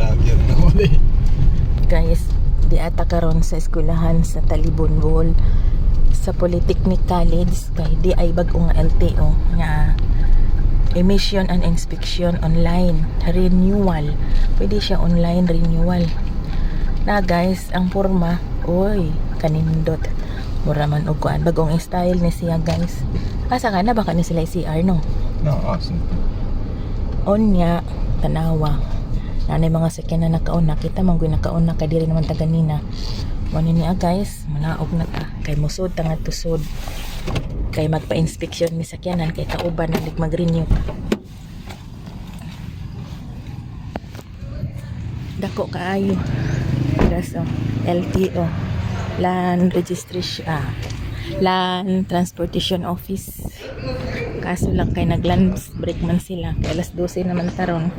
vlogger na uli. Guys, di ata karon sa eskwelahan sa Talibon Bohol sa Polytechnic College kay di ay bagong LTO nga emission and inspection online renewal. Pwede siya online renewal. Na guys, ang porma, oy, kanindot. Mura man og kuan bagong style ni siya guys. Asa ka na baka ni sila CR no? No, awesome. Onya tanawa. Nanay mga sakyan na nakaon na kita man gyud nakaon na kadiri naman ta ganina. Wani niya guys, manaog na ta kay musod tangad tusod. Kay magpa-inspeksyon mi sakyanan kay kauban na mag-renew. Dako kaayo. Das LTO. Land Registration Land Transportation Office. Kaso lang kay nag-lunch break man sila kay alas 12 naman taron.